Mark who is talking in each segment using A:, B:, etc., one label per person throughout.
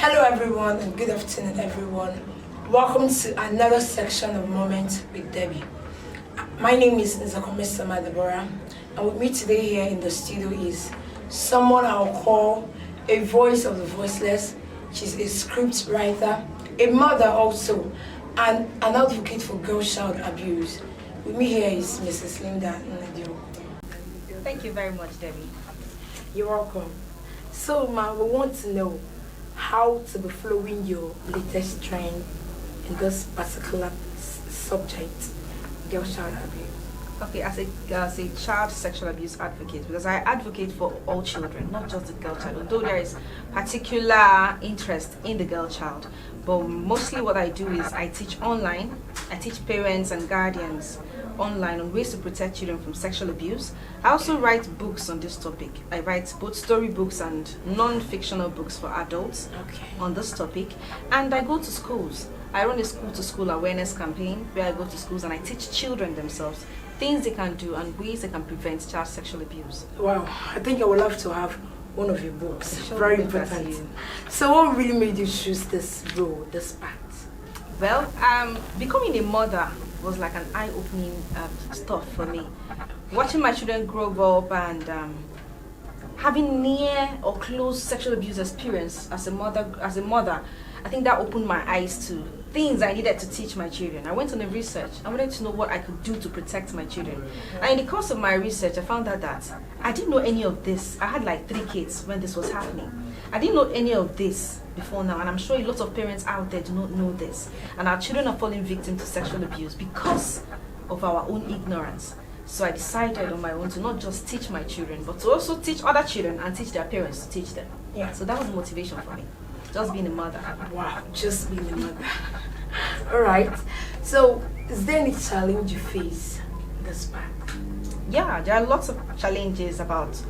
A: Hello everyone and good afternoon everyone. Welcome to another section of Moment with Debby. My name is Deborah, and with me today here in the studio is someone I'll call a voice of the voiceless. She's a script writer, a mother also, and an advocate for girl child abuse. With me here is Mrs Linda Nnodiogu.
B: Thank you very much, Debby.
A: You're welcome. So, ma, we want to know how to be following your latest trend in this particular subject, girl child abuse.
B: Okay, as a child sexual abuse advocate, because I advocate for all children, not just the girl child, although there is particular interest in the girl child. But mostly what I do is I teach online. I teach parents and guardians online on ways to protect children from sexual abuse. I also write books on this topic. I write both storybooks and non-fictional books for adults on this topic. And I go to schools. I run a school-to-school awareness campaign where I go to schools and I teach children themselves things they can do and ways they can prevent child sexual abuse.
A: Wow, I think I would love to have one of your books. Very important. So what really made you choose this role, this path?
B: Well, becoming a mother was like an eye-opening stuff for me. Watching my children grow up and having near or close sexual abuse experience as a mother, I think that opened my eyes to things I needed to teach my children. I went on a research. I wanted to know what I could do to protect my children. And in the course of my research, I found out that I didn't know any of this. I had like 3 kids when this was happening. I didn't know any of this before now, and I'm sure a lot of parents out there do not know this. And our children are falling victim to sexual abuse because of our own ignorance. So I decided on my own to not just teach my children, but to also teach other children and teach their parents to teach them. Yeah. So that was the motivation for me. Just being a mother.
A: Wow, just being a mother. Alright. So is there any challenge you face in this path?
B: Yeah, there are lots of challenges about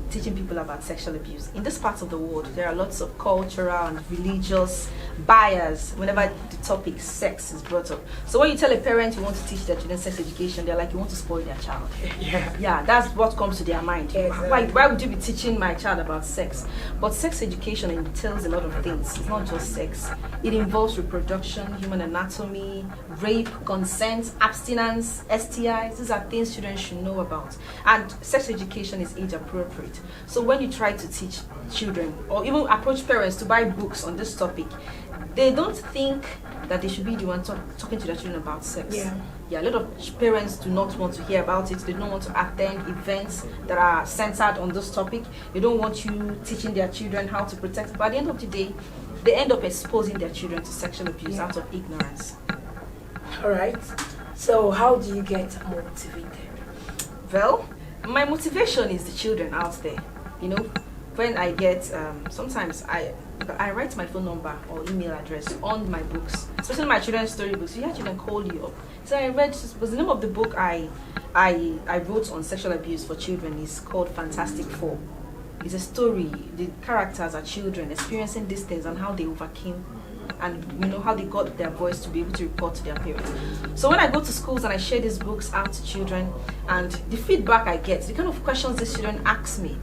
B: teaching people about sexual abuse. In this part of the world, there are lots of cultural and religious bias whenever the topic sex is brought up. So when you tell a parent you want to teach their children sex education, they're like, you want to spoil their child. Yeah, that's what comes to their mind. Exactly. Why would you be teaching my child about sex? But sex education entails a lot of things. It's not just sex. It involves reproduction, human anatomy, rape, consent, abstinence, STIs. These are things children should know about. And sex education is age appropriate. So when you try to teach children or even approach parents to buy books on this topic, they don't think that they should be the one talking to their children about sex. Yeah, a lot of parents do not want to hear about it. They don't want to attend events that are centered on this topic. They don't want you teaching their children how to protect. But at the end of the day, they end up exposing their children to sexual abuse out of ignorance.
A: Alright. So how do you get motivated?
B: Well, my motivation is the children out there. You know, when I get, sometimes I write my phone number or email address on my books, especially my children's storybooks. You hear children call you up. So I read, was the name of the book I wrote on sexual abuse for children is called Fantastic Four. It's a story. The characters are children experiencing these things and how they overcame and how they got their voice to be able to report to their parents. So when I go to schools and I share these books out to children, and the feedback I get, the kind of questions these children ask me,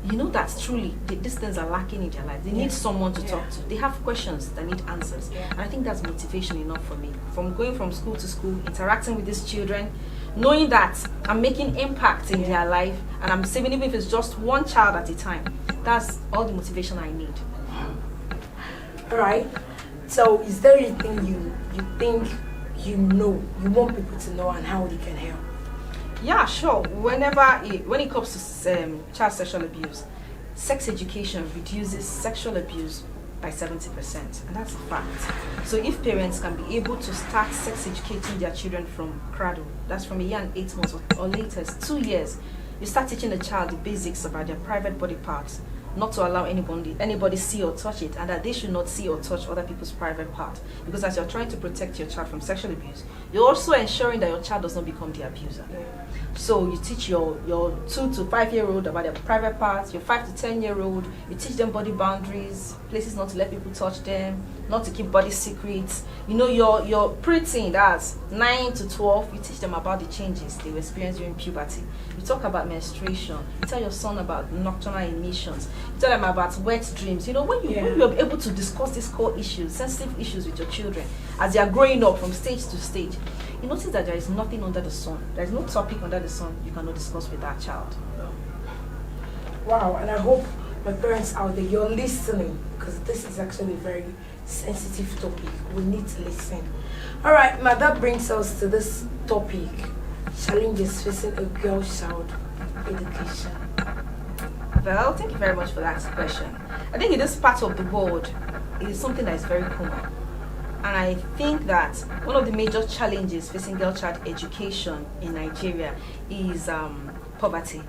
B: that truly these things are lacking in their life. They need someone to talk to. They have questions that need answers. And I think that's motivation enough for me. From going from school to school, interacting with these children, knowing that I'm making impact in their life and I'm saving, even if it's just one child at a time. That's all the motivation I need.
A: Alright. So is there anything you think you want people to know and how they can help?
B: Yeah, sure. When it comes to child sexual abuse, sex education reduces sexual abuse by 70%, and that's a fact. So if parents can be able to start sex educating their children from cradle, that's from 1 year and 8 months or latest 2 years, you start teaching the child the basics about their private body parts, not to allow anybody see or touch it, and that they should not see or touch other people's private part. Because as you're trying to protect your child from sexual abuse, you're also ensuring that your child does not become the abuser. So you teach your 2 to 5 year old about their private parts, your 5 to 10 year old, you teach them body boundaries, places not to let people touch them, not to keep body secrets. Your preteen, that's 9 to 12, you teach them about the changes they will experience during puberty. You talk about menstruation, you tell your son about nocturnal emissions. You tell them about wet dreams. You know, when you're able to discuss these core issues, sensitive issues with your children as they are growing up from stage to stage, you notice that there is nothing under the sun. There is no topic under the sun you cannot discuss with that child.
A: Wow, and I hope my parents out there, you're listening, because this is actually a very sensitive topic. We need to listen. All right, now that brings us to this topic, challenges facing a girl child education.
B: Well, thank you very much for that question. I think in this part of the world, it is something that is very common. And I think that one of the major challenges facing girl child education in Nigeria is poverty.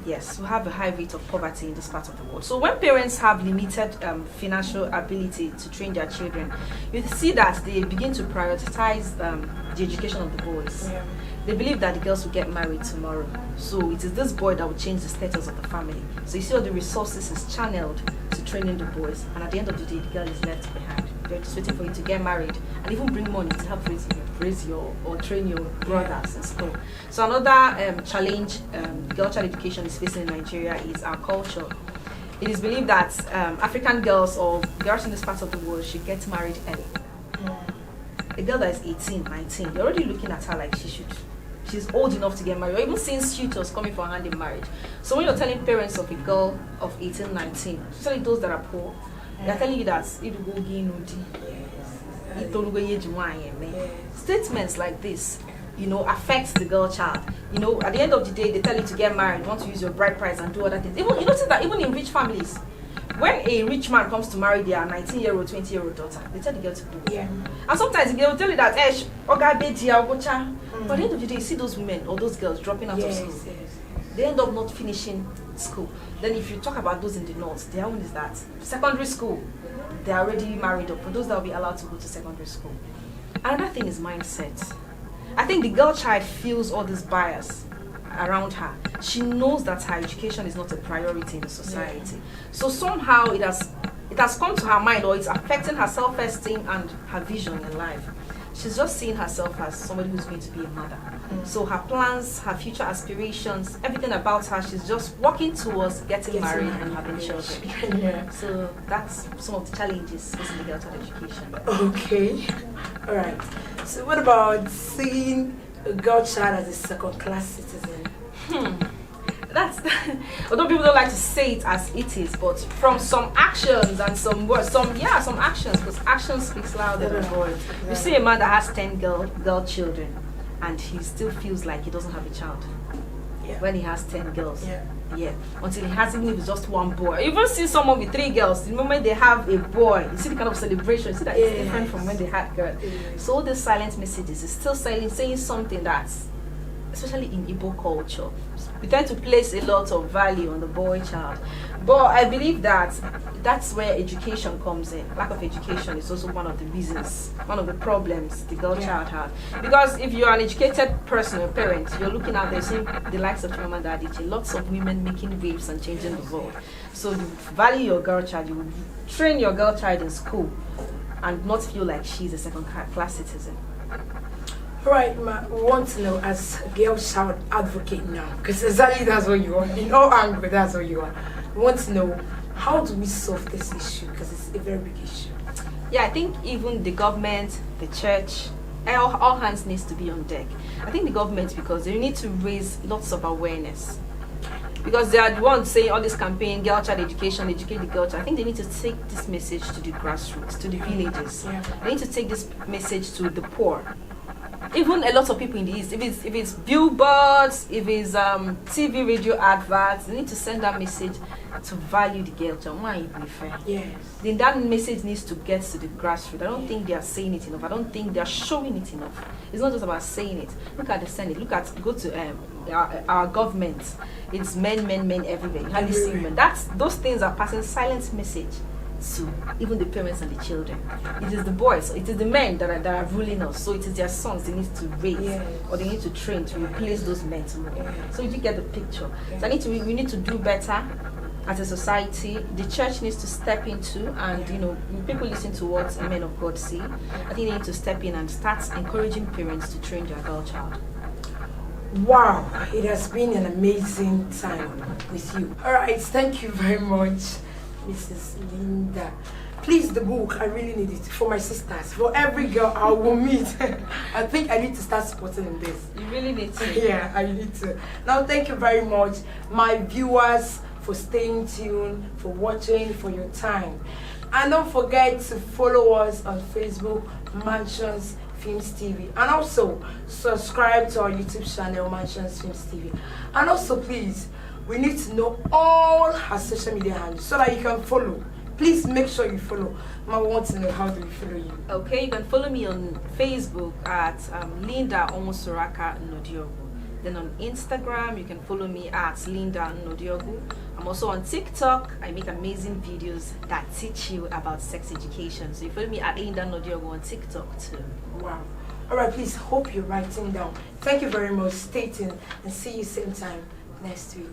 B: Yes, we have a high rate of poverty in this part of the world. So when parents have limited financial ability to train their children, you see that they begin to prioritize the education of the boys.
A: Yeah.
B: They believe that the girls will get married tomorrow. So it is this boy that will change the status of the family. So you see all the resources is channeled to training the boys. And at the end of the day, the girl is left behind. They're just waiting for you to get married and even bring money to help raise your or train your brothers in school. So another challenge girl child education is facing in Nigeria is our culture. It is believed that African girls or girls in this part of the world should get married early. A girl that is 18, 19, you're already looking at her like she's old enough to get married, or even seeing suitors coming for her hand in marriage. So when you're telling parents of a girl of 18, 19, especially those that are poor, they're telling you that statements like this, you know, affects the girl child. You know, at the end of the day, they tell you to get married, you want to use your bride price and do other things. Even you notice that even in rich families, when a rich man comes to marry their 19-year-old, 20-year-old daughter, they tell the girl to go.
A: Yeah.
B: And sometimes they will tell you that, but at the end of the day, you see those women or those girls dropping out of school. They end up not finishing school. Then if you talk about those in the north, their own is that secondary school, they're already married up. For those that will be allowed to go to secondary school. Another thing is mindset. I think the girl child feels all this bias around her. She knows that her education is not a priority in the society. So somehow it has come to her mind, or it's affecting her self-esteem and her vision in life. She's just seeing herself as somebody who's going to be a mother. So her plans, her future aspirations, everything about her, she's just working towards getting married and having children. So that's some of the challenges facing the girl child education.
A: Okay. All right. So what about seeing a girl child as a second-class citizen?
B: That's although people don't like to say it as it is, but from some actions and some words, some actions, because action speaks louder than words. You see a man that has 10 girl children, and he still feels like he doesn't have a child when he has 10 girls. Until he has, even if it's just one boy. You even see someone with 3 girls, the moment they have a boy, you see the kind of celebration, you see that it's different from when they had girls. So all these silent messages is still saying something that's, especially in Igbo culture, we tend to place a lot of value on the boy child. But I believe that that's where education comes in. Lack of education is also one of the reasons, one of the problems the girl child has. Because if you're an educated person or parent, you're looking out there seeing the likes of your mom and daddy, lots of women making waves and changing the world. So you value your girl child, you will train your girl child in school and not feel like she's a second-class citizen.
A: Right, ma, we want to know, as a girl child advocate now, because exactly that's what you are. In all angles, that's what you are. We want to know, how do we solve this issue? Because it's a very big issue.
B: Yeah, I think even the government, the church, all hands needs to be on deck. I think the government, because they need to raise lots of awareness. Because they are the ones saying all this campaign, girl child education, educate the girl child. I think they need to take this message to the grassroots, to the villages. They need to take this message to the poor. Even a lot of people in the East, if it's billboards, if it's TV, radio adverts, they need to send that message to value the girl child. Why you prefer? Then that message needs to get to the grassroots. I don't think they are saying it enough. I don't think they are showing it enough. It's not just about saying it. Look at the Senate. Go to our government. It's men everywhere. You hardly see women. Those things are passing silent message to even the parents and the children. It is the boys, it is the men that are ruling us. So it is their sons they need to raise or they need to train to replace those men tomorrow. So you get the picture. So we need to do better as a society. The church needs to step into, and people listen to what a men of God say. I think they need to step in and start encouraging parents to train their girl child.
A: Wow, it has been an amazing time with you. All right, thank you very much, Mrs. Linda. Please, the book, I really need it for my sisters, for every girl I will meet. I think I need to start supporting this.
B: You really need to.
A: Yeah, I need to. Now, thank you very much, my viewers, for staying tuned, for watching, for your time. And don't forget to follow us on Facebook, Mansions Films TV, and also subscribe to our YouTube channel, Mansions Films TV. And also, please, we need to know all our social media handles so that you can follow. Please make sure you follow. I want to know, how do we follow you?
B: Okay, you can follow me on Facebook at Linda Nnodiogu. Then on Instagram, you can follow me at Linda Nnodiogu. I'm also on TikTok. I make amazing videos that teach you about sex education. So you follow me at Linda Nnodiogu on TikTok too.
A: Wow. All right, please, hope you're writing down. Thank you very much. Stay tuned and see you same time next week.